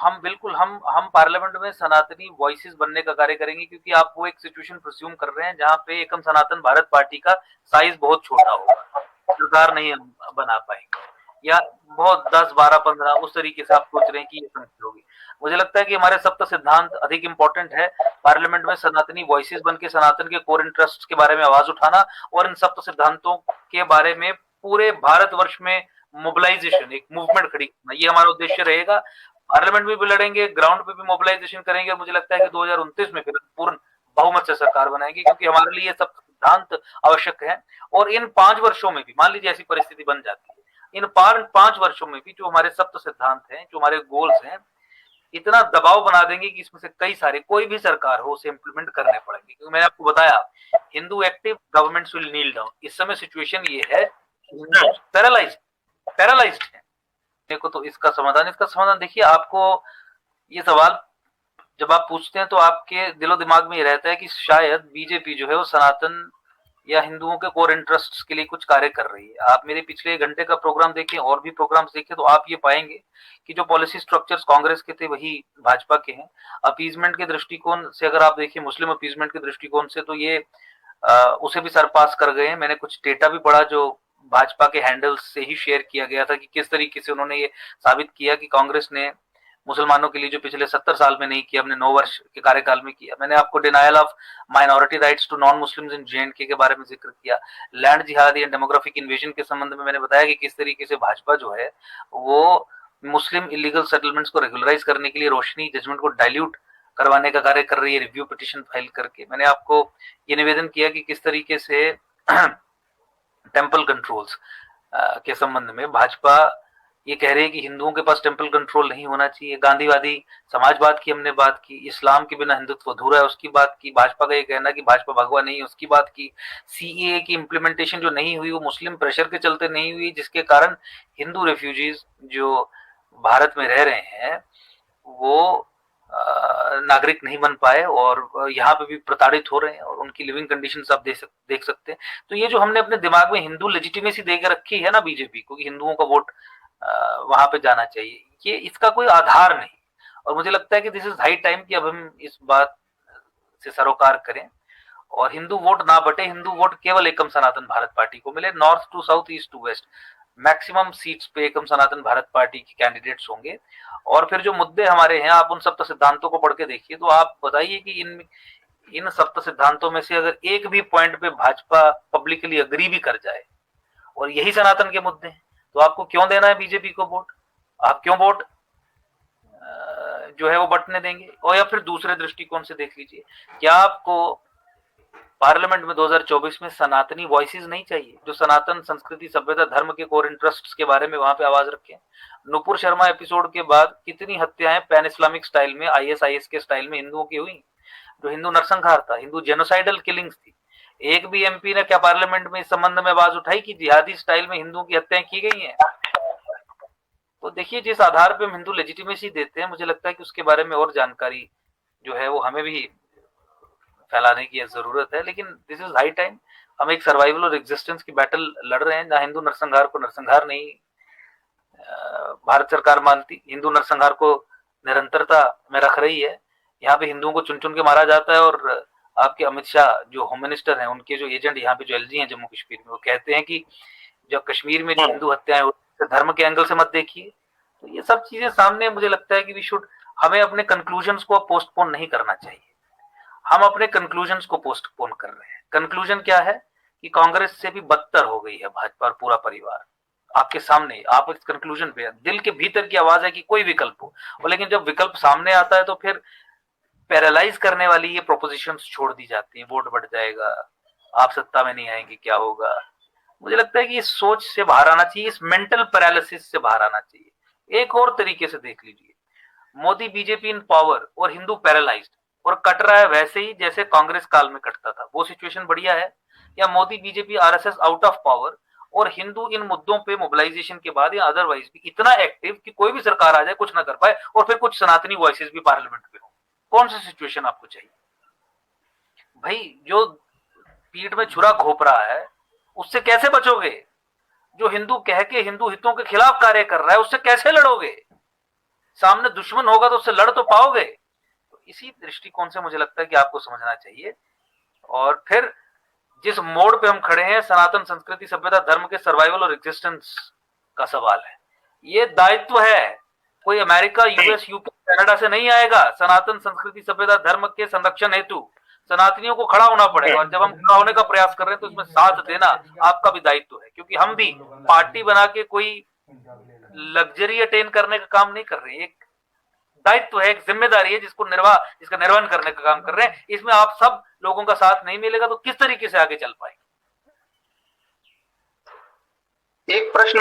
हम बिल्कुल हम पार्लियामेंट में सनातनी वॉइसेस बनने का कार्य करेंगे, क्योंकि आप वो एक सिचुएशन प्रिज्यूम कर रहे हैं जहां पे एकम सनातन भारत पार्टी का साइज बहुत छोटा होगा, सरकार नहीं हम बना पाएंगे, या बहुत 10 12 15 उस तरीके से आप सोच रहे हैं कि ये संख्या होगी। मुझे लगता है कि हमारे सप्त सिद्धांत अधिक इंपॉर्टेंट है। पार्लियामेंट में सनातनी वॉइसेस बन के सनातन के कोर इंटरेस्ट के बारे में आवाज उठाना और इन सप्त सिद्धांतों के बारे में पूरे भारतवर्ष में मोबिलाइजेशन, एक मूवमेंट खड़ी करना, ये हमारा उद्देश्य रहेगा। पार्लियामेंट में भी लड़ेंगे, ग्राउंड पे भी मोबिलाइजेशन करेंगे। मुझे लगता है कि 2029 में फिर पूर्ण बहुमत से सरकार बनाएंगे, क्योंकि हमारे लिए ये सब सिद्धांत आवश्यक है। और इन 5 वर्षों में भी मान लीजिए ऐसी परिस्थिति बन जाती है, इन 5 वर्षों में भी जो हमारे सप्त सिद्धांत हैं, जो हमारे गोल्स हैं, इतना दबाव बना देंगे कि इसमें से कई सारे, कोई भी सरकार हो, उसे इंप्लीमेंट करने पड़ेंगे। क्योंकि मैंने आपको बताया, Hindu active governments will kneel down. इस समय सिचुएशन ये है, हिंदू पैरालाइज पैरालाइज्ड है। देखो, तो इसका समाधान देखिए, आपको ये सवाल जब आप पूछते हैं तो आपके दिलो दिमाग में ये रहता है कि शायद बीजेपी जो है वो सनातन या हिंदुओं के कोर इंटरेस्ट्स के लिए कुछ कार्य कर रही है। आप मेरे पिछले घंटे का प्रोग्राम देखें और भी प्रोग्राम्स देखें तो आप ये पाएंगे कि जो पॉलिसी स्ट्रक्चर्स कांग्रेस के थे वही भाजपा के हैं। अपीजमेंट के दृष्टिकोण से अगर आप देखिए, मुस्लिम अपीजमेंट के दृष्टिकोण से, तो ये उसे भी सरपास कर गए हैं। मैंने कुछ डेटा भी पढ़ा जो भाजपा के हैंडल्स से ही शेयर किया गया था कि किस तरीके से उन्होंने ये साबित किया कि कांग्रेस ने मुसलमानों के लिए जो पिछले 70 साल में नहीं किया, अपने 9 वर्ष के कार्यकाल में किया। मैंने आपको denial of minority rights to non Muslims in J and K के बारे में जिक्र किया। लैंड जिहाद या डेमोग्राफिक इन्वेजन के संबंध में मैंने बताया कि किस तरीके से भाजपा जो है वो मुस्लिम इलीगल सेटलमेंट्स को रेगुलराइज करने के लिए रोशनी जजमेंट को डाइल्यूट करवाने का कार्य कर रही है, रिव्यू पिटिशन फाइल करके। मैंने आपको ये निवेदन किया कि किस तरीके से टेम्पल कंट्रोल्स के संबंध में भाजपा ये कह रही है कि हिंदुओं के पास टेम्पल कंट्रोल नहीं होना चाहिए। गांधीवादी समाजवाद की हमने बात की, इस्लाम के बिना हिंदुत्व अधूरा है उसकी बात की, भाजपा का ये कहना कि भाजपा भगवा नहीं है उसकी बात की, सीएए की इम्प्लीमेंटेशन जो नहीं हुई वो मुस्लिम प्रेशर के चलते नहीं हुई, जिसके कारण हिंदू रेफ्यूजीज जो भारत में रह रहे हैं वो नागरिक नहीं बन पाए और यहाँ पे भी प्रताड़ित हो रहे हैं और उनकी लिविंग कंडीशंस आप देख सकते हैं। तो ये जो हमने अपने दिमाग में हिंदू लेजिटिमेसी दे के रखी है ना बीजेपी को कि हिंदुओं का वोट वहां पे जाना चाहिए, ये इसका कोई आधार नहीं। और मुझे लगता है कि दिस इज हाई टाइम कि अब हम इस बात से सरोकार करें और हिंदू वोट ना बटे, हिंदू वोट केवल एकम सनातन भारत पार्टी को मिले। North to south, east to west, maximum seats पे एकम सनातन भारत पार्टी के कैंडिडेट्स होंगे। और फिर जो मुद्दे हमारे हैं, आप उन सप्त सिद्धांतों को पढ़ के देखिए, तो आप बताइए कि इन इन सप्त सिद्धांतों में से अगर एक भी पॉइंट पे भाजपा पब्लिकली अग्री भी कर जाए और यही सनातन के मुद्दे हैं, तो आपको क्यों देना है बीजेपी को वोट? आप क्यों वोट जो है वो बंटने देंगे? और या फिर दूसरे दृष्टिकोण से देख लीजिए, क्या आपको पार्लियामेंट में 2024 में सनातनी वॉइसेस नहीं चाहिए जो सनातन संस्कृति सभ्यता धर्म के कोर इंटरेस्ट्स के बारे में वहां पे आवाज रखें? नुपुर शर्मा एपिसोड के बाद कितनी हत्याएं पैन इस्लामिक स्टाइल में, आईएसआईएस के स्टाइल में हिंदुओं की हुई? जो हिंदू नरसंहार था, हिंदू जेनोसाइडल किलिंग्स थी, एक भी एमपी ने क्या पार्लियामेंट में इस संबंध में आवाज उठाई कि जिहादी स्टाइल में हिंदुओं की हत्याएं की गई हैं? तो देखिए, जिस आधार पे हम हिंदू लेजिटिमेसी देते हैं, मुझे लगता है कि उसके बारे में और जानकारी जो है वो हमें भी फैलाने की जरूरत है। लेकिन दिस इज हाई टाइम, हम एक सर्वाइवल और एग्जिस्टेंस की बैटल लड़ रहे हैं जहां हिंदू नरसंहार को नरसंहार नहीं भारत सरकार मानती, हिंदू नरसंहार को निरंतरता में रख रही है। यहाँ पे हिंदुओं को चुन चुन के मारा जाता है और आपके अमित शाह जो होम मिनिस्टर हैं, उनके जो एजेंट यहाँ पे जो एलजी हैं जम्मू कश्मीर में, वो कहते हैं कि जब कश्मीर में जो हिंदू हत्याएं होती है धर्म के एंगल से मत देखिए। तो ये सब चीजें सामने, मुझे लगता है कि वी शुड, हमें अपने कंक्लूजन्स को पोस्टपोन नहीं करना चाहिए। हम अपने कंक्लूजन्स को पोस्टपोन कर रहे हैं। कंक्लूजन क्या है कि कांग्रेस से भी बदतर हो गई है भाजपा और पूरा परिवार। आपके सामने, आप इस कंक्लूजन पे, दिल के भीतर की आवाज है कि कोई विकल्प हो, और लेकिन जब विकल्प सामने आता है तो फिर पैरालाइज करने वाली ये प्रोपोजिशंस छोड़ दी जाती हैं। वोट बढ़ जाएगा, आप सत्ता में नहीं आएंगे, क्या होगा? मुझे लगता है कि इस सोच से बाहर आना चाहिए, इस मेंटल पैरालिसिस से बाहर आना चाहिए। एक और तरीके से देख लीजिए, मोदी बीजेपी इन पावर और हिंदू पैरालाइज्ड, और कट रहा है वैसे ही जैसे कांग्रेस काल में कटता था। वो सिचुएशन बढ़िया है, या Modi BJP RSS out of power और हिंदू इन मुद्दों पे मोबिलाइजेशन के बाद या अदरवाइज भी इतना एक्टिव कि कोई भी सरकार आ जाए कुछ ना कर पाए और फिर कुछ सनातनी वॉइसेस भी पार्लियामेंट में हो? कौन सी सिचुएशन आपको चाहिए भाई? जो पीठ में छुरा घोप रहा है उससे कैसे बचोगे? जो हिंदू कह के हिंदू हितों के खिलाफ कार्य कर रहा है उससे कैसे लड़ोगे? सामने दुश्मन होगा तो उससे लड़ तो पाओगे। तो इसी दृष्टिकोण से मुझे लगता है कि आपको समझना चाहिए। और फिर जिस मोड़ पे हम खड़े हैं, सनातन संस्कृति सभ्यता धर्म के सर्वाइवल और एग्जिस्टेंस का सवाल है। ये दायित्व है, कोई अमेरिका, यूएस, यूके, कनाडा से नहीं आएगा। सनातन संस्कृति सभ्यता धर्म के संरक्षण हेतु सनातनियों को खड़ा होना पड़ेगा। और जब हम खड़ा होने का प्रयास कर रहे हैं तो इसमें साथ देना आपका भी दायित्व है, क्योंकि हम भी पार्टी बना के कोई लग्जरी अटेन करने का काम नहीं कर रहे हैं। एक दायित्व है, एक जिम्मेदारी है जिसका निर्वहन करने का काम कर रहे हैं। इसमें आप सब लोगों का साथ नहीं मिलेगा तो किस तरीके से आगे चल पाएंगे। एक प्रश्न